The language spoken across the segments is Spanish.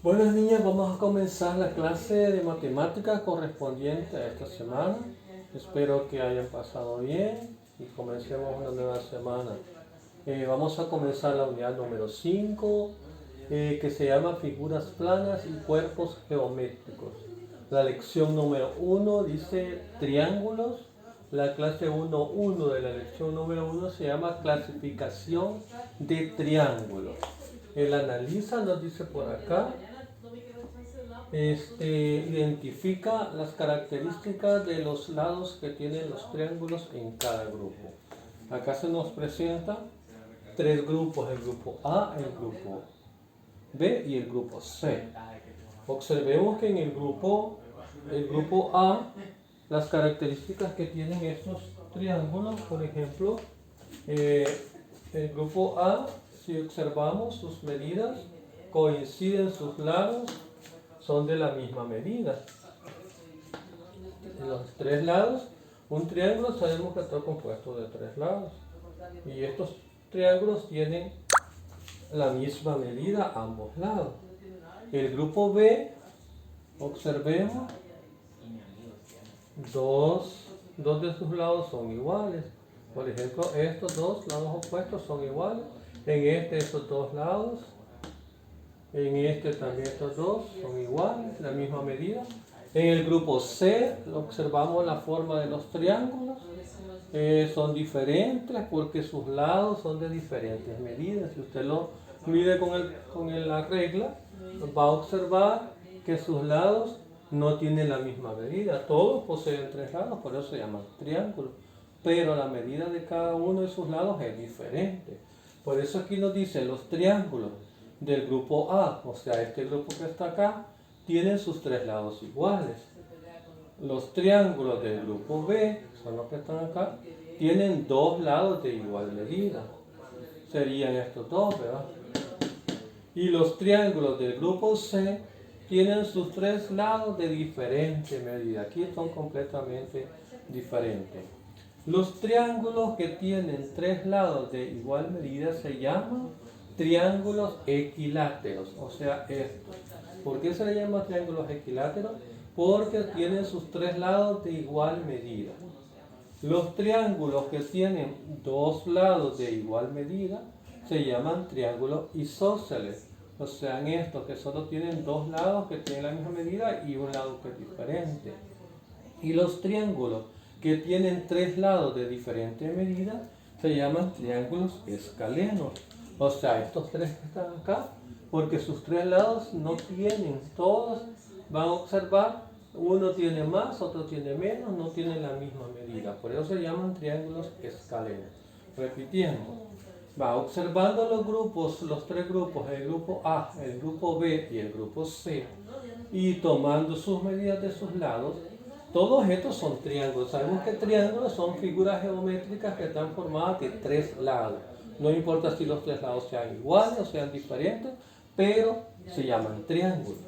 Buenas niñas, vamos a comenzar la clase de matemáticas correspondiente a esta semana. Espero que hayan pasado bien y comencemos una nueva semana. Vamos a comenzar la unidad número 5, que se llama figuras planas y cuerpos geométricos. La lección número 1 dice triángulos. La clase 1.1 de la lección número 1 se llama clasificación de triángulos. Él analiza, nos dice por acá, identifica las características de los lados que tienen los triángulos en cada grupo. Acá se nos presenta tres grupos, el grupo A, el grupo B y el grupo C. Observemos que en el grupo A, las características que tienen estos triángulos, por ejemplo, el grupo A, si observamos sus medidas, coinciden sus lados, son de la misma medida. En los tres lados, un triángulo sabemos que está compuesto de tres lados. Y estos triángulos tienen la misma medida a ambos lados. El grupo B, observemos, dos de sus lados son iguales. Por ejemplo, estos dos lados opuestos son iguales. En estos dos lados. En también estos dos son iguales, la misma medida. En el grupo C observamos la forma de los triángulos. Son diferentes porque sus lados son de diferentes medidas. Si usted lo mide con la regla, va a observar que sus lados no tienen la misma medida. Todos poseen tres lados, por eso se llaman triángulos. Pero la medida de cada uno de sus lados es diferente. Por eso aquí nos dicen los triángulos del grupo A, o sea, este grupo que está acá, tienen sus tres lados iguales. Los triángulos del grupo B, son los que están acá, tienen dos lados de igual medida. Serían estos dos, ¿verdad? Y los triángulos del grupo C tienen sus tres lados de diferente medida. Aquí son completamente diferentes. Los triángulos que tienen tres lados de igual medida se llaman triángulos equiláteros, o sea, estos. ¿Por qué se le llama triángulos equiláteros? Porque tienen sus tres lados de igual medida. Los triángulos que tienen dos lados de igual medida se llaman triángulos isósceles, o sea, estos que solo tienen dos lados que tienen la misma medida y un lado que es diferente. Y los triángulos que tienen tres lados de diferente medida se llaman triángulos escalenos. O sea, estos tres que están acá, porque sus tres lados no tienen, todos van a observar, uno tiene más, otro tiene menos, no tienen la misma medida. Por eso se llaman triángulos escalenos. Repitiendo, va observando los tres grupos, el grupo A, el grupo B y el grupo C, y tomando sus medidas de sus lados. Todos estos son triángulos. Sabemos que triángulos son figuras geométricas que están formadas de tres lados. No importa si los tres lados sean iguales o sean diferentes, pero se llaman triángulos.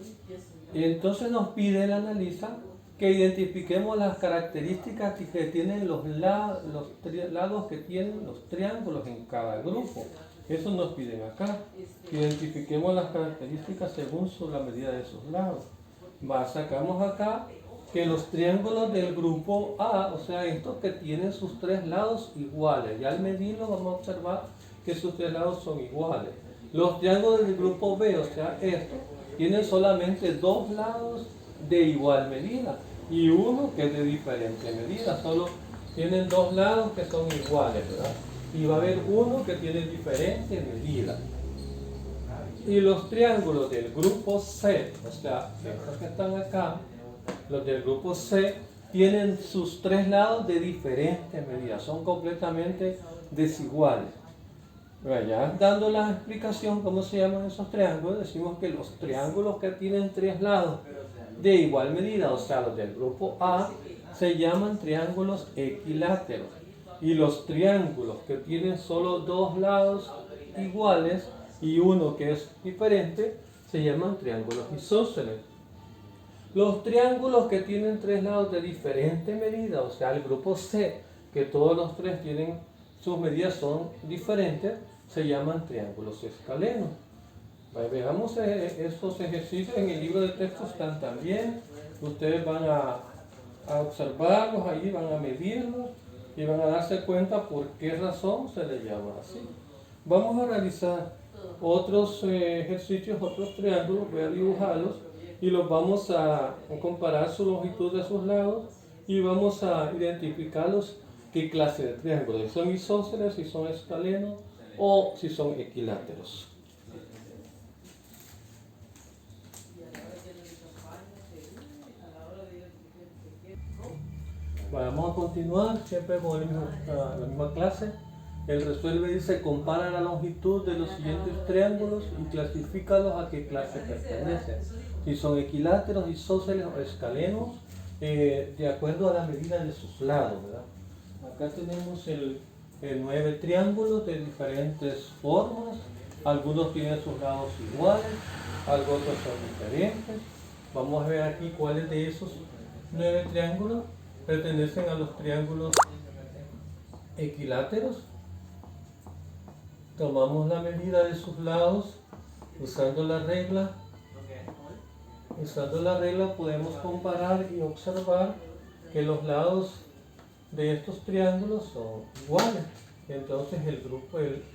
Y entonces nos pide el analista que identifiquemos las características que tienen los lados que tienen los triángulos en cada grupo. Eso nos piden acá. Que identifiquemos las características según la medida de sus lados. Sacamos acá que los triángulos del grupo A, o sea, estos que tienen sus tres lados iguales, ya al medirlo vamos a observar que sus tres lados son iguales. Los triángulos del grupo B, o sea, estos, tienen solamente dos lados de igual medida y uno que es de diferente medida, solo tienen dos lados que son iguales, ¿verdad? Y va a haber uno que tiene diferente medida. Y los triángulos del grupo C, o sea, estos que están acá, los del grupo C, tienen sus tres lados de diferentes medidas, son completamente desiguales. Ya dando la explicación cómo se llaman esos triángulos, decimos que los triángulos que tienen tres lados de igual medida, o sea, los del grupo A, se llaman triángulos equiláteros. Y los triángulos que tienen solo dos lados iguales y uno que es diferente, se llaman triángulos isósceles. Los triángulos que tienen tres lados de diferente medida, o sea, el grupo C, que todos los tres tienen sus medidas son diferentes, se llaman triángulos escalenos. Veamos estos ejercicios en el libro de texto, están también. Ustedes van a observarlos ahí, van a medirlos y van a darse cuenta por qué razón se les llama así. Vamos a realizar otros ejercicios, otros triángulos, voy a dibujarlos y los vamos a comparar su longitud de sus lados y vamos a identificarlos qué clase de triángulos, si son isósceles, si son escalenos o si son equiláteros. Vamos a continuar siempre con la misma clase. El resuelve dice compara la longitud de los siguientes triángulos y clasifícalos a qué clase pertenecen. Si son equiláteros, isósceles o escalenos, de acuerdo a la medida de sus lados, ¿verdad? Acá tenemos el 9 triángulos de diferentes formas. Algunos tienen sus lados iguales, algunos son diferentes. Vamos a ver aquí cuáles de esos 9 triángulos pertenecen a los triángulos equiláteros. Tomamos la medida de sus lados usando la regla. Usando la regla podemos comparar y observar que los lados de estos triángulos son iguales. Entonces el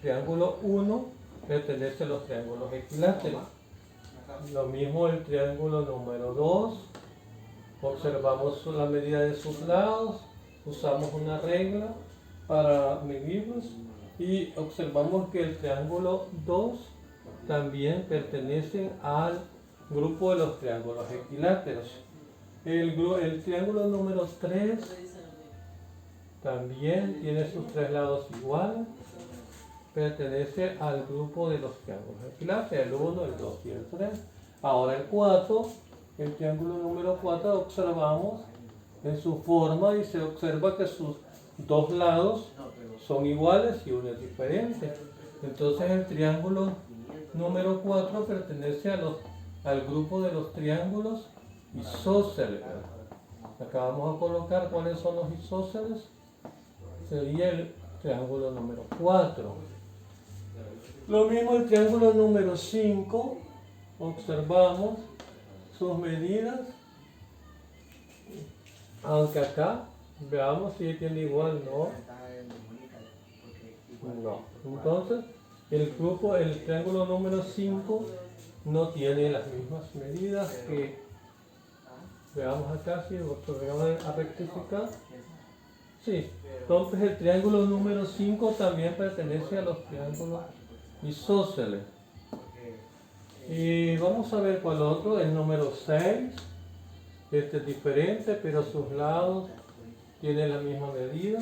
triángulo 1 pertenece a los triángulos equiláteros. Lo mismo el triángulo número 2. Observamos la medida de sus lados, usamos una regla para medirlos y observamos que el triángulo 2 también pertenece al grupo de los triángulos equiláteros. El triángulo número 3 también tiene sus 3 lados iguales, pertenece al grupo de los triángulos equiláteros, el 1, el 2 y el 3. Ahora el 4. El triángulo número 4 observamos en su forma y se observa que sus 2 lados son iguales y uno es diferente. Entonces el triángulo número 4 pertenece al grupo de los triángulos isósceles. Acá vamos a colocar cuáles son los isósceles. Sería el triángulo número 4. Lo mismo el triángulo número 5. Observamos sus medidas, aunque acá veamos si tiene igual, no. Entonces el triángulo número 5 no tiene las mismas medidas que veamos acá, si vamos a rectificar. Sí, entonces el triángulo número 5 también pertenece a los triángulos isósceles. Y vamos a ver cuál otro, el número 6. Este es diferente, pero sus lados tienen la misma medida.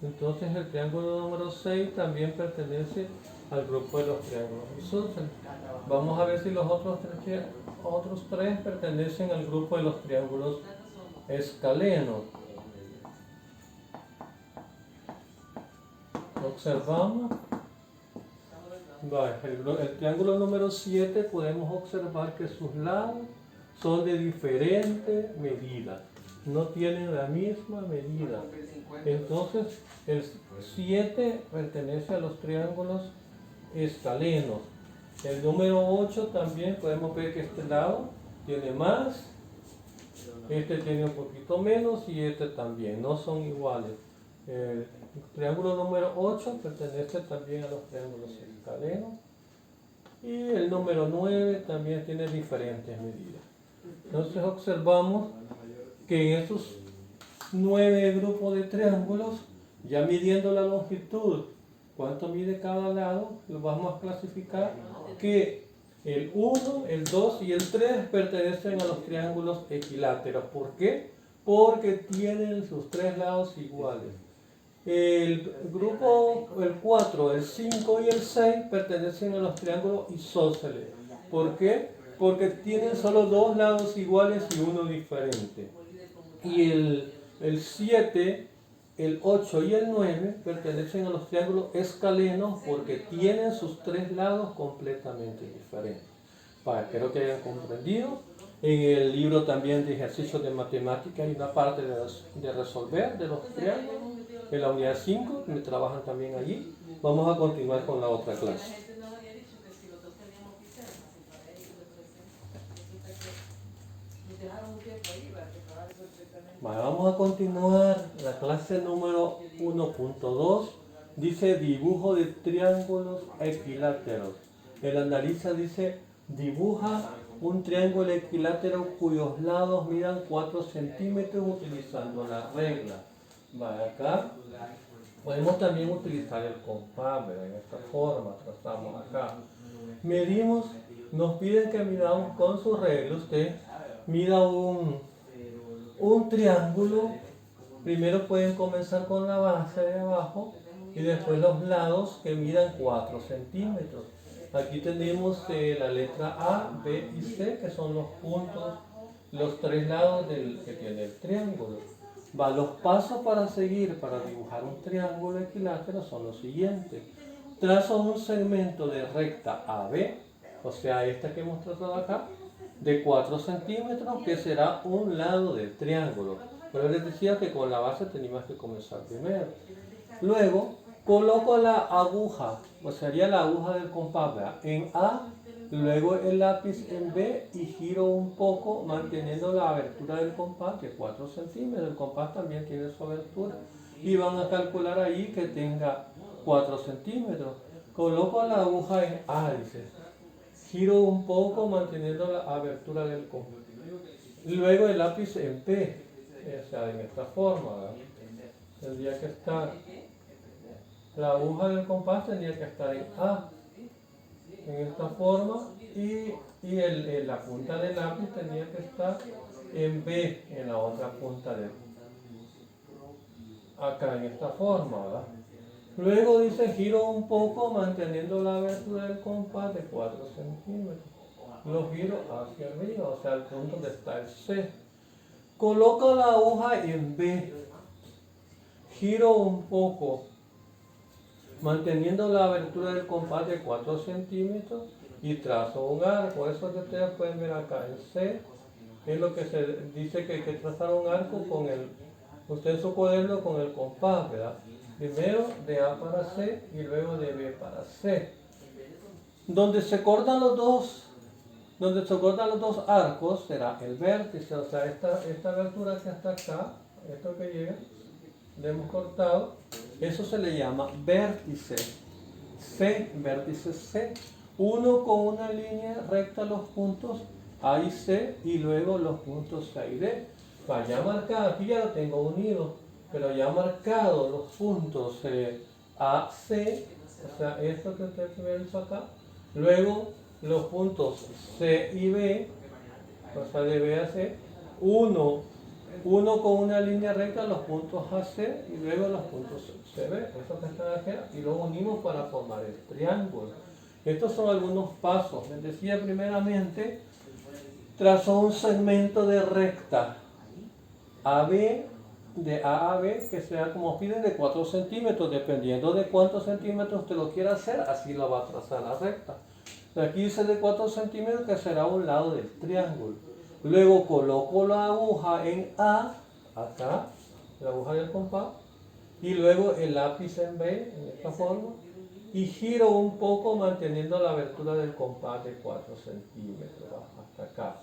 Entonces el triángulo número 6 también pertenece al grupo de los triángulos isósceles. Vamos a ver si los otros tres pertenecen al grupo de los triángulos escalenos. Observamos. El triángulo número 7 podemos observar que sus lados son de diferente medida, no tienen la misma medida. Entonces el 7 pertenece a los triángulos escalenos. El número 8 también podemos ver que este lado tiene más, este tiene un poquito menos y este también, no son iguales. El triángulo número 8 pertenece también a los triángulos escalenos y el número 9 también tiene diferentes medidas. Entonces observamos que en estos 9 grupos de triángulos, ya midiendo la longitud, cuánto mide cada lado, lo vamos a clasificar que el 1, el 2 y el 3 pertenecen a los triángulos equiláteros. ¿Por qué? Porque tienen sus 3 lados iguales. El grupo, el 4, el 5 y el 6 pertenecen a los triángulos isósceles. ¿Por qué? Porque tienen solo 2 lados iguales y uno diferente. Y el 7, el 8 y el 9 pertenecen a los triángulos escalenos porque tienen sus 3 lados completamente diferentes. Espero que hayan comprendido. En el libro también de ejercicios de matemática hay una parte de resolver de los triángulos. En la unidad 5, que me trabajan también allí. Vamos a continuar con la otra clase. Vale, vamos a continuar la clase número 1.2. Dice dibujo de triángulos equiláteros. El analista dice dibuja un triángulo equilátero cuyos lados midan 4 centímetros utilizando la regla. Vale, acá podemos también utilizar el compás, ¿verdad? En esta forma, trazamos acá. Medimos, nos piden que midamos con su regla. Usted mida un triángulo. Primero pueden comenzar con la base de abajo y después los lados que midan 4 centímetros. Aquí tenemos la letra A, B y C, que son los puntos, los 3 lados que tiene el triángulo. Los pasos para seguir para dibujar un triángulo equilátero son los siguientes. Trazo un segmento de recta AB, o sea, esta que hemos trazado acá, de 4 centímetros, que será un lado del triángulo. Pero les decía que con la base teníamos que comenzar primero. Luego, coloco la aguja, o sería la aguja del compás, ¿verdad?, en A, luego el lápiz en B y giro un poco manteniendo la abertura del compás de 4 centímetros. El compás también tiene su abertura y van a calcular ahí que tenga 4 centímetros. Coloco la aguja en A, dice. Giro un poco manteniendo la abertura del compás. Luego el lápiz en P, o sea, en esta forma, ¿verdad? Tendría que estar, la aguja del compás tendría que estar en A, en esta forma, y la punta del lápiz tendría que estar en B, en la otra punta de acá, en esta forma, ¿verdad? Luego dice giro un poco manteniendo la abertura del compás de 4 centímetros. Lo giro hacia arriba, o sea, al punto donde está el C. Coloco la aguja en B. Giro un poco manteniendo la abertura del compás de 4 centímetros y trazo un arco. Eso que ustedes pueden ver acá en C es lo que se dice que hay que trazar un arco con usted en su cuaderno con el compás, ¿verdad? Primero de A para C y luego de B para C. Donde se cortan los dos arcos será el vértice, o sea, esta abertura que está acá, esto que llega, le hemos cortado, eso se le llama vértice C, vértice C. Uno con una línea recta los puntos A y C y luego los puntos A y D. Ya marcado, aquí ya lo tengo unido, pero ya marcado los puntos A, C, o sea, esto que ustedes ven acá, luego los puntos C y B, o sea, de B a C, uno con una línea recta los puntos AC y luego los puntos CB, eso que están aquí, y luego unimos para formar el triángulo. Estos son algunos pasos. Les decía primeramente, trazo un segmento de recta AB, de A a B, que sea como piden de 4 centímetros, dependiendo de cuántos centímetros usted lo quiera hacer, así lo va a trazar la recta. Aquí dice de 4 centímetros, que será un lado del triángulo. Luego coloco la aguja en A, acá, la aguja del compás, y luego el lápiz en B, en esta forma, y giro un poco manteniendo la abertura del compás de 4 centímetros, hasta acá.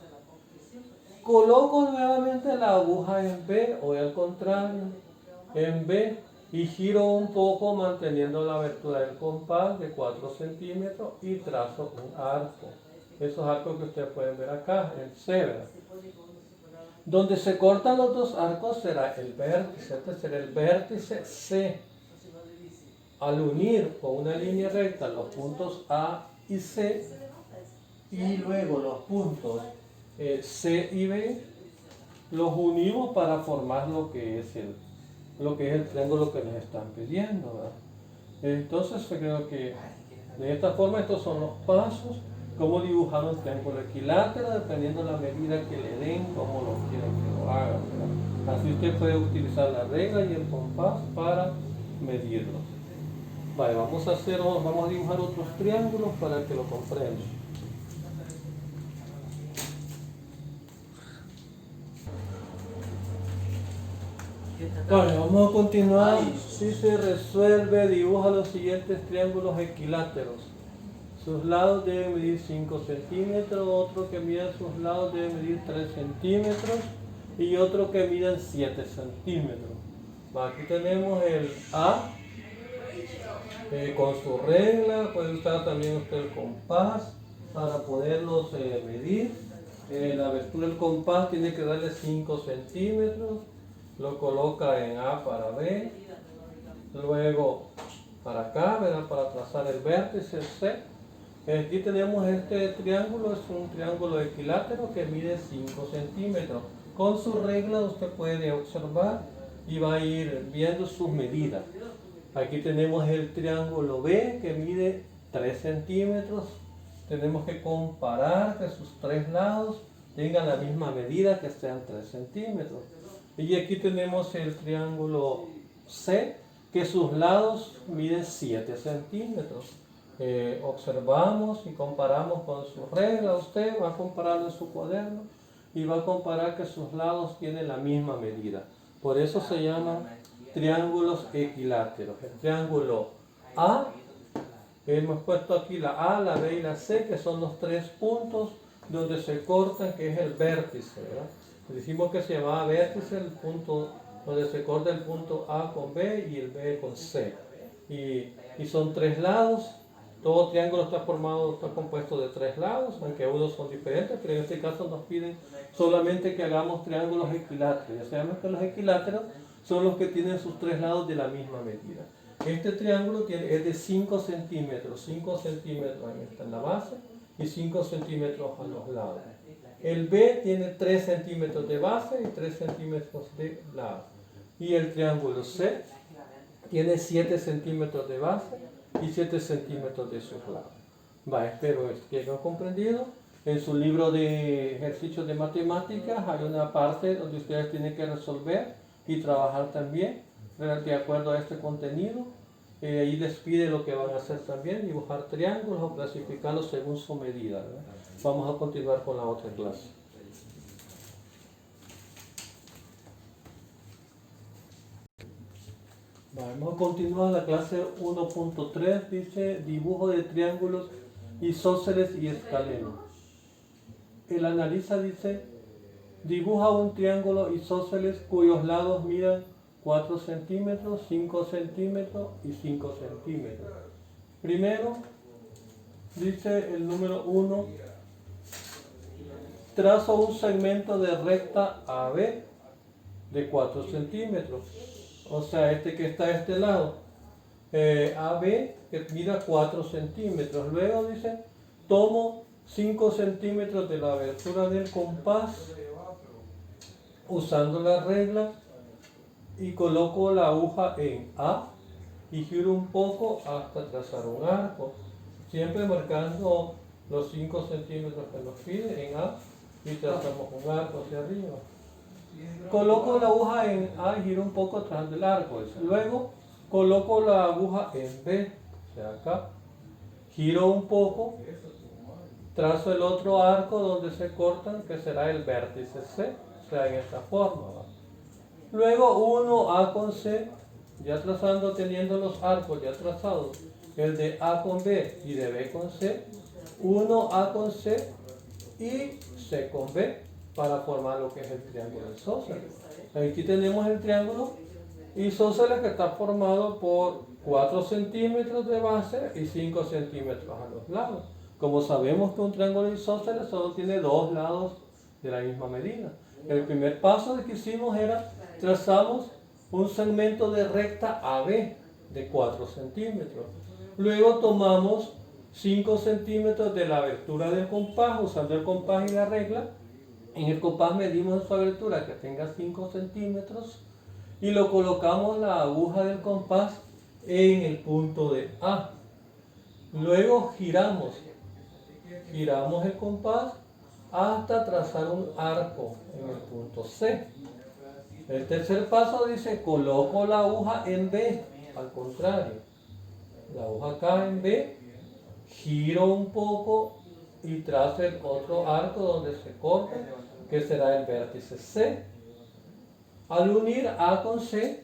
Coloco nuevamente la aguja en B, o al contrario, en B, y giro un poco manteniendo la abertura del compás de 4 centímetros y trazo un arco. Esos arcos que ustedes pueden ver acá, en C, ¿verdad? Donde se cortan los dos arcos será el vértice, este será el vértice C. Al unir con una línea recta los puntos A y C, y luego los puntos C y B, los unimos para formar lo que es el triángulo que nos están pidiendo, ¿verdad? Entonces creo que de esta forma estos son los pasos, cómo dibujar un triángulo equilátero dependiendo de la medida que le den, cómo lo quieren que lo hagan, ¿verdad? Así usted puede utilizar la regla y el compás para medirlo. Vale, vamos a dibujar otros triángulos para que lo comprendan. Vale, vamos a continuar. Si se resuelve, dibuja los siguientes triángulos equiláteros. sus lados deben medir 5 centímetros, otro que mida sus lados debe medir 3 centímetros y otro que mida 7 centímetros. Aquí tenemos el A con su regla, puede usar también usted el compás para poderlos medir. La abertura del compás tiene que darle 5 centímetros, lo coloca en A para B, luego para acá, ¿verdad? Para trazar el vértice C. Aquí tenemos este triángulo, es un triángulo equilátero que mide 5 centímetros. Con su regla usted puede observar y va a ir viendo sus medidas. Aquí tenemos el triángulo B que mide 3 centímetros. Tenemos que comparar que sus tres lados tengan la misma medida, que sean 3 centímetros. Y aquí tenemos el triángulo C, que sus lados miden 7 centímetros. Observamos y comparamos con su regla. Usted va a compararlo en su cuaderno y va a comparar que sus lados tienen la misma medida. Por eso se llaman triángulos equiláteros. El triángulo A, hemos puesto aquí la A, la B y la C, que son los tres puntos donde se cortan, que es el vértice, ¿verdad? Dijimos que se llamaba vértice el punto donde se corta el punto A con B y el B con C. Y son tres lados. Todo triángulo está compuesto de tres lados, aunque unos son diferentes, pero en este caso nos piden solamente que hagamos triángulos equiláteros. Ya sabemos que los equiláteros son los que tienen sus tres lados de la misma medida. Este triángulo es de 5 centímetros, 5 centímetros en la base y 5 centímetros a los lados. El B tiene 3 centímetros de base y 3 centímetros de lado. Y el triángulo C tiene 7 centímetros de base y 7 centímetros de sus lados. Espero que hayan comprendido. En su libro de ejercicios de matemáticas hay una parte donde ustedes tienen que resolver y trabajar también de acuerdo a este contenido. Ahí les pide lo que van a hacer también, dibujar triángulos o clasificarlos según su medida, ¿verdad? Vamos a continuar con la otra clase. Vamos a continuar la clase 1.3, dice dibujo de triángulos isósceles y escalenos. El analista dice, dibuja un triángulo isósceles cuyos lados midan 4 centímetros, 5 centímetros y 5 centímetros. Primero, dice el número 1, trazo un segmento de recta AB de 4 centímetros. O sea, este que está a este lado, AB, que mida 4 centímetros. Luego dice, tomo 5 centímetros de la abertura del compás usando la regla y coloco la aguja en A y giro un poco hasta trazar un arco, siempre marcando los 5 centímetros que nos pide en A y trazamos un arco hacia arriba. Coloco la aguja en A y giro un poco atrás del arco. Luego coloco la aguja en B, o sea acá, giro un poco, trazo el otro arco donde se cortan, que será el vértice C, o sea en esta forma. Luego 1A con C, ya trazando, teniendo los arcos ya trazados, el de A con B y de B con C, 1A con C y C con B, para formar lo que es el triángulo isósceles. Aquí tenemos el triángulo isósceles que está formado por 4 centímetros de base y 5 centímetros a los lados. Como sabemos que un triángulo isósceles solo tiene dos lados de la misma medida. El primer paso que hicimos era trazamos un segmento de recta AB de 4 centímetros. Luego tomamos 5 centímetros de la abertura del compás usando el compás y la regla. En el compás medimos su abertura que tenga 5 centímetros y lo colocamos la aguja del compás en el punto de A. Luego giramos el compás hasta trazar un arco en el punto C. El tercer paso dice, coloco la aguja en B, al contrario. La aguja acá en B, giro un poco y trazo el otro arco donde se corta, que será el vértice C. Al unir A con C,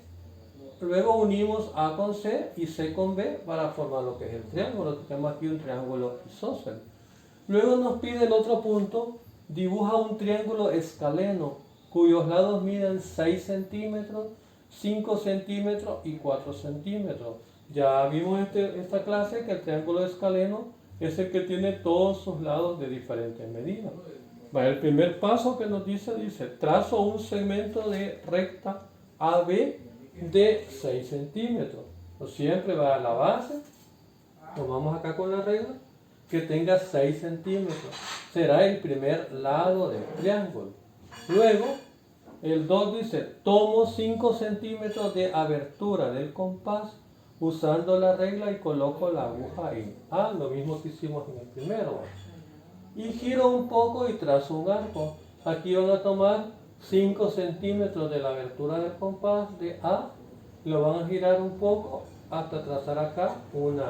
luego unimos A con C y C con B para formar lo que es el triángulo. Tenemos aquí un triángulo isósceles. Luego nos pide el otro punto, dibuja un triángulo escaleno cuyos lados miden 6 centímetros, 5 centímetros y 4 centímetros. Ya vimos esta clase que el triángulo escaleno es el que tiene todos sus lados de diferentes medidas. El primer paso que nos dice, trazo un segmento de recta AB de 6 centímetros. Siempre va a la base, tomamos acá con la regla, que tenga 6 centímetros. Será el primer lado del triángulo. Luego, el 2 dice, tomo 5 centímetros de abertura del compás usando la regla y coloco la aguja en A, lo mismo que hicimos en el primero. Y giro un poco y trazo un arco. Aquí van a tomar 5 centímetros de la abertura del compás de A, lo van a girar un poco hasta trazar acá un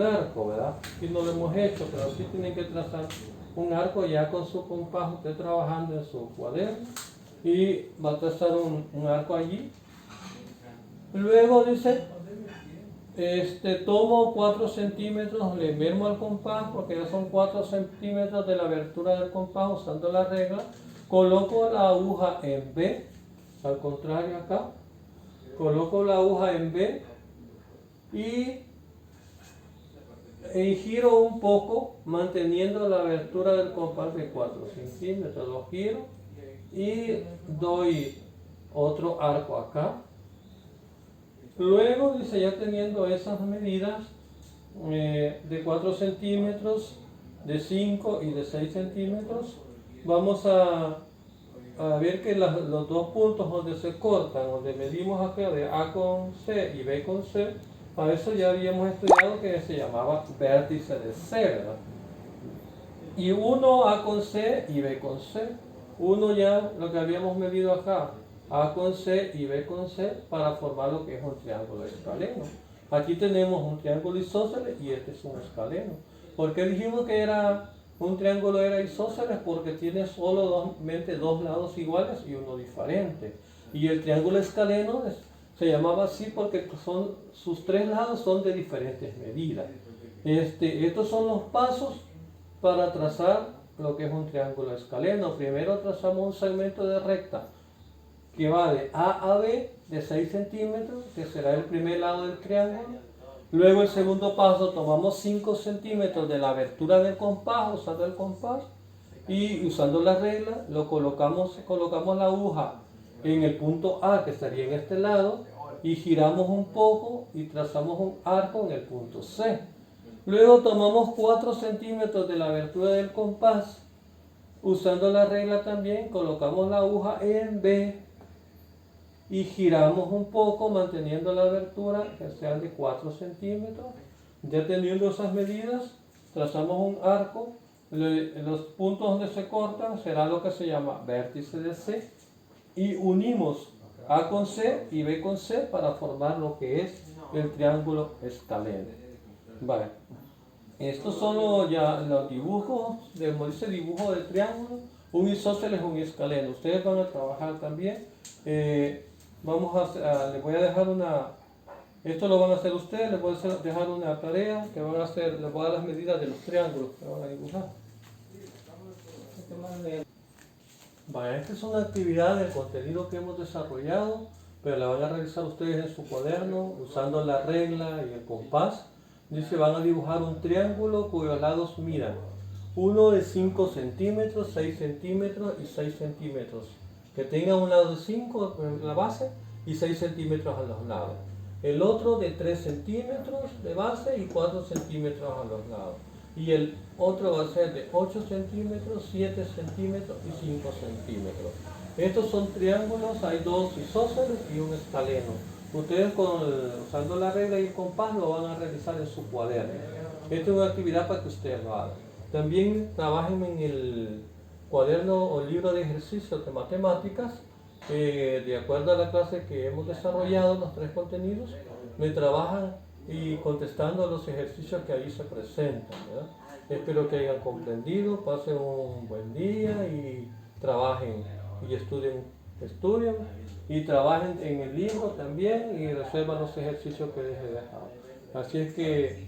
arco, ¿verdad? Aquí no lo hemos hecho, pero sí tienen que trazar un arco ya con su compás, usted trabajando en su cuaderno, y va a trazar un arco allí. Luego dice, tomo 4 centímetros, le mermo al compás porque ya son 4 centímetros de la abertura del compás usando la regla, coloco la aguja en B, al contrario acá, coloco la aguja en B y giro un poco manteniendo la abertura del compás de 4 centímetros, lo giro y doy otro arco acá. Luego dice, ya teniendo esas medidas de 4 centímetros, de 5 y de 6 centímetros, vamos a ver que los dos puntos donde se cortan, donde medimos acá de A con C y B con C, a eso ya habíamos estudiado que se llamaba vértice de C, ¿verdad? Y uno A con C y B con C. Uno ya lo que habíamos medido acá, A con C y B con C, para formar lo que es un triángulo escaleno. Aquí tenemos un triángulo isósceles y este es un escaleno. ¿Por qué dijimos que un triángulo era isósceles? Porque tiene solamente dos lados iguales y uno diferente. Y el triángulo escaleno se llamaba así porque sus tres lados son de diferentes medidas. Estos son los pasos para trazar lo que es un triángulo escaleno. Primero trazamos un segmento de recta que va de A a B de 6 centímetros, que será el primer lado del triángulo. Luego el segundo paso, tomamos 5 centímetros de la abertura del compás, usando el compás, y usando la regla, colocamos la aguja en el punto A, que estaría en este lado, y giramos un poco y trazamos un arco en el punto C. Luego tomamos 4 centímetros de la abertura del compás, usando la regla también, colocamos la aguja en B y giramos un poco manteniendo la abertura que sean de 4 centímetros. Ya teniendo esas medidas, trazamos un arco. Los puntos donde se cortan será lo que se llama vértice de C y unimos A con C y B con C para formar lo que es el triángulo escaleno. Vale. Estos son los dibujos, dice dibujo del triángulo, un isósceles, un escaleno. Ustedes van a trabajar también. Les voy a dejar esto lo van a hacer ustedes, les voy a dejar una tarea que van a hacer, les voy a dar las medidas de los triángulos que van a dibujar. Vaya, esta es una actividad del contenido que hemos desarrollado, pero la van a realizar ustedes en su cuaderno usando la regla y el compás. Dice, van a dibujar un triángulo cuyos lados midan uno de 5 centímetros, 6 centímetros y 6 centímetros. Que tenga un lado de 5 en la base y 6 centímetros a los lados. El otro de 3 centímetros de base y 4 centímetros a los lados. Y el otro va a ser de 8 centímetros, 7 centímetros y 5 centímetros. Estos son triángulos, hay dos isósceles y un escaleno. Ustedes usando la regla y el compás lo van a realizar en su cuaderno. Esta es una actividad para que ustedes lo hagan. También trabajen en el cuaderno o libro de ejercicios de matemáticas, de acuerdo a la clase que hemos desarrollado, los tres contenidos, me trabajan y contestando los ejercicios que ahí se presentan, ¿verdad? Espero que hayan comprendido, pasen un buen día y trabajen y estudien estudien y trabajen en el libro también y resuelvan los ejercicios que les he dejado. Así es que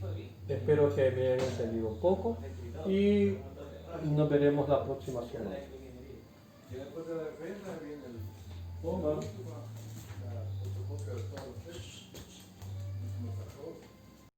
espero que me hayan entendido un poco y nos veremos la próxima semana.